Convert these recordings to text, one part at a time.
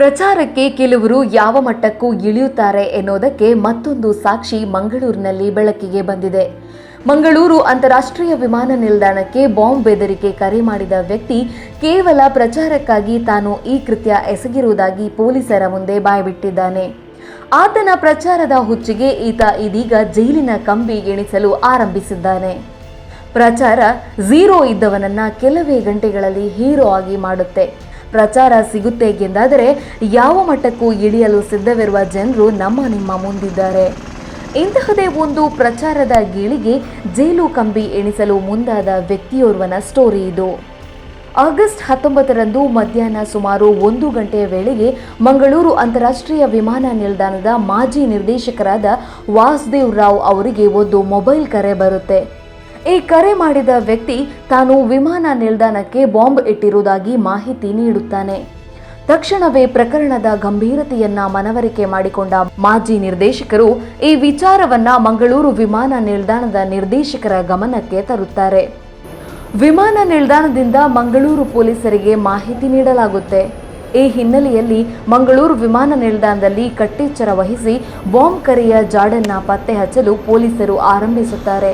ಪ್ರಚಾರಕ್ಕೆ ಕೆಲವರು ಯಾವ ಮಟ್ಟಕ್ಕೂ ಇಳಿಯುತ್ತಾರೆ ಎನ್ನುವುದಕ್ಕೆ ಮತ್ತೊಂದು ಸಾಕ್ಷಿ ಮಂಗಳೂರಿನಲ್ಲಿ ಬೆಳಕಿಗೆ ಬಂದಿದೆ. ಮಂಗಳೂರು ಅಂತಾರಾಷ್ಟ್ರೀಯ ವಿಮಾನ ನಿಲ್ದಾಣಕ್ಕೆ ಬಾಂಬ್ ಬೆದರಿಕೆ ಕರೆ ಮಾಡಿದ ವ್ಯಕ್ತಿ ಕೇವಲ ಪ್ರಚಾರಕ್ಕಾಗಿ ತಾನು ಈ ಕೃತ್ಯ ಎಸಗಿರುವುದಾಗಿ ಪೊಲೀಸರ ಮುಂದೆ ಬಾಯ್ಬಿಟ್ಟಿದ್ದಾನೆ. ಆತನ ಪ್ರಚಾರದ ಹುಚ್ಚಿಗೆ ಈತ ಇದೀಗ ಜೈಲಿನ ಕಂಬಿ ಎಣಿಸಲು ಆರಂಭಿಸಿದ್ದಾನೆ. ಪ್ರಚಾರ ಝೀರೋ ಇದ್ದವನನ್ನ ಕೆಲವೇ ಗಂಟೆಗಳಲ್ಲಿ ಹೀರೋ ಆಗಿ ಮಾಡುತ್ತೆ. ಪ್ರಚಾರ ಸಿಗುತ್ತೆ ಎಂದಾದರೆ ಯಾವ ಮಟ್ಟಕ್ಕೂ ಇಳಿಯಲು ಸಿದ್ಧವಿರುವ ಜನರು ನಿಮ್ಮ ಮುಂದಿದ್ದಾರೆ. ಇಂತಹದೇ ಒಂದು ಪ್ರಚಾರದ ಗೀಳಿಗೆ ಜೈಲು ಕಂಬಿ ಎಣಿಸಲು ಮುಂದಾದ ವ್ಯಕ್ತಿಯೋರ್ವನ ಸ್ಟೋರಿ ಇದು. ಆಗಸ್ಟ್ 19ರಂದು ಮಧ್ಯಾಹ್ನ ಸುಮಾರು 1 ಗಂಟೆಯ ವೇಳೆಗೆ ಮಂಗಳೂರು ಅಂತಾರಾಷ್ಟ್ರೀಯ ವಿಮಾನ ನಿಲ್ದಾಣದ ಮಾಜಿ ನಿರ್ದೇಶಕರಾದ ವಾಸುದೇವ್ ರಾವ್ ಅವರಿಗೆ ಒಂದು ಮೊಬೈಲ್ ಕರೆ ಬರುತ್ತೆ. ಈ ಕರೆ ಮಾಡಿದ ವ್ಯಕ್ತಿ ತಾನು ವಿಮಾನ ನಿಲ್ದಾಣಕ್ಕೆ ಬಾಂಬ್ ಇಟ್ಟಿರುವುದಾಗಿ ಮಾಹಿತಿ ನೀಡುತ್ತಾನೆ. ತಕ್ಷಣವೇ ಪ್ರಕರಣದ ಗಂಭೀರತೆಯನ್ನ ಮನವರಿಕೆ ಮಾಡಿಕೊಂಡ ಮಾಜಿ ನಿರ್ದೇಶಕರು ಈ ವಿಚಾರವನ್ನ ಮಂಗಳೂರು ವಿಮಾನ ನಿಲ್ದಾಣದ ನಿರ್ದೇಶಕರ ಗಮನಕ್ಕೆ ತರುತ್ತಾರೆ. ವಿಮಾನ ನಿಲ್ದಾಣದಿಂದ ಮಂಗಳೂರು ಪೊಲೀಸರಿಗೆ ಮಾಹಿತಿ ನೀಡಲಾಗುತ್ತೆ. ಈ ಹಿನ್ನೆಲೆಯಲ್ಲಿ ಮಂಗಳೂರು ವಿಮಾನ ನಿಲ್ದಾಣದಲ್ಲಿ ಕಟ್ಟೆಚ್ಚರ ವಹಿಸಿ ಬಾಂಬ್ ಕರೆಯ ಜಾಡನ್ನ ಪತ್ತೆ ಹಚ್ಚಲು ಪೊಲೀಸರು ಆರಂಭಿಸುತ್ತಾರೆ.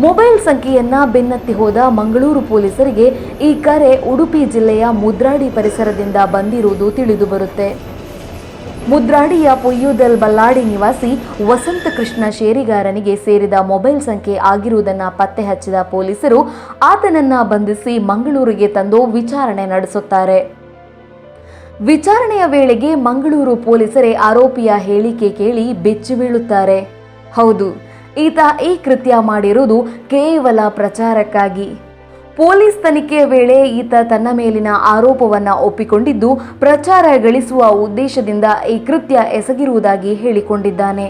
ಮೊಬೈಲ್ ಸಂಖ್ಯೆಯನ್ನ ಬೆನ್ನತ್ತಿ ಹೋದ ಮಂಗಳೂರು ಪೊಲೀಸರಿಗೆ ಈ ಕರೆ ಉಡುಪಿ ಜಿಲ್ಲೆಯ ಮುದ್ರಾಡಿ ಪರಿಸರದಿಂದ ಬಂದಿರುವುದು ತಿಳಿದು ಬರುತ್ತೆ. ಮುದ್ರಾಡಿಯ ಪೊಯ್ಯುದಲ್ ಬಲ್ಲಾಡಿ ನಿವಾಸಿ ವಸಂತ ಕೃಷ್ಣ ಶೇರಿಗಾರನಿಗೆ ಸೇರಿದ ಮೊಬೈಲ್ ಸಂಖ್ಯೆ ಆಗಿರುವುದನ್ನು ಪತ್ತೆ ಹಚ್ಚಿದ ಪೊಲೀಸರು ಆತನನ್ನ ಬಂಧಿಸಿ ಮಂಗಳೂರಿಗೆ ತಂದು ವಿಚಾರಣೆ ನಡೆಸುತ್ತಾರೆ. ವಿಚಾರಣೆಯ ವೇಳೆಗೆ ಮಂಗಳೂರು ಪೊಲೀಸರೇ ಆರೋಪಿಯ ಹೇಳಿಕೆ ಕೇಳಿ ಬೆಚ್ಚಿ ಬೀಳುತ್ತಾರೆ. ಹೌದು, ಈತ ಈ ಕೃತ್ಯ ಮಾಡಿರುವುದು ಕೇವಲ ಪ್ರಚಾರಕ್ಕಾಗಿ. ಪೊಲೀಸ್ ತನಿಖೆಯ ವೇಳೆ ಈತ ತನ್ನ ಮೇಲಿನ ಆರೋಪವನ್ನ ಒಪ್ಪಿಕೊಂಡಿದ್ದು ಪ್ರಚಾರ ಗಳಿಸುವ ಉದ್ದೇಶದಿಂದ ಈ ಕೃತ್ಯ ಎಸಗಿರುವುದಾಗಿ ಹೇಳಿಕೊಂಡಿದ್ದಾನೆ.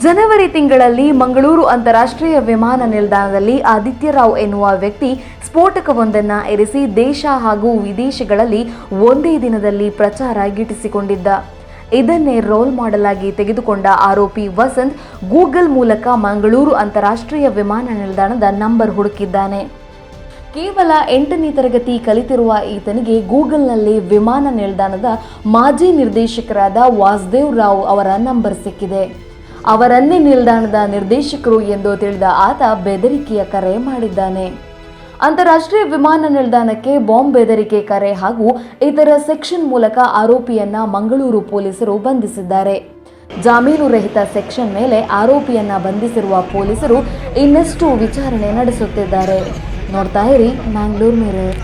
ಜನವರಿ ತಿಂಗಳಲ್ಲಿ ಮಂಗಳೂರು ಅಂತಾರಾಷ್ಟ್ರೀಯ ವಿಮಾನ ನಿಲ್ದಾಣದಲ್ಲಿ ಆದಿತ್ಯರಾವ್ ಎನ್ನುವ ವ್ಯಕ್ತಿ ಸ್ಫೋಟಕವೊಂದನ್ನ ಇರಿಸಿ ದೇಶ ಹಾಗೂ ವಿದೇಶಗಳಲ್ಲಿ ಒಂದೇ ದಿನದಲ್ಲಿ ಪ್ರಚಾರ ಗಿಟ್ಟಿಸಿಕೊಂಡಿದ್ದ. ಇದನ್ನೇ ರೋಲ್ ಮಾಡಲಾಗಿ ತೆಗೆದುಕೊಂಡ ಆರೋಪಿ ವಸಂತ್ ಗೂಗಲ್ ಮೂಲಕ ಮಂಗಳೂರು ಅಂತಾರಾಷ್ಟ್ರೀಯ ವಿಮಾನ ನಿಲ್ದಾಣದ ನಂಬರ್ ಹುಡುಕಿದ್ದಾನೆ. ಕೇವಲ 8ನೇ ತರಗತಿ ಕಲಿತಿರುವ ಈತನಿಗೆ ಗೂಗಲ್ನಲ್ಲಿ ವಿಮಾನ ನಿಲ್ದಾಣದ ಮಾಜಿ ನಿರ್ದೇಶಕರಾದ ವಾಸುದೇವ್ ರಾವ್ ಅವರ ನಂಬರ್ ಸಿಕ್ಕಿದೆ. ಅವರನ್ನೇ ನಿಲ್ದಾಣದ ನಿರ್ದೇಶಕರು ಎಂದು ತಿಳಿದ ಆತ ಬೆದರಿಕೆಯ ಕರೆ ಮಾಡಿದ್ದಾನೆ. ಅಂತಾರಾಷ್ಟ್ರೀಯ ವಿಮಾನ ನಿಲ್ದಾಣಕ್ಕೆ ಬಾಂಬ್ ಬೆದರಿಕೆ ಕರೆ ಹಾಗೂ ಇತರ ಸೆಕ್ಷನ್ ಮೂಲಕ ಆರೋಪಿಯನ್ನ ಮಂಗಳೂರು ಪೊಲೀಸರು ಬಂಧಿಸಿದ್ದಾರೆ. ಜಾಮೀನು ರಹಿತ ಸೆಕ್ಷನ್ ಮೇಲೆ ಆರೋಪಿಯನ್ನ ಬಂಧಿಸಿರುವ ಪೊಲೀಸರು ಇನ್ನಷ್ಟು ವಿಚಾರಣೆ ನಡೆಸುತ್ತಿದ್ದಾರೆ. ನೋಡ್ತಾ ಇರಿ ಮ್ಯಾಂಗ್ಳೂರ್ ಮಿರರ್.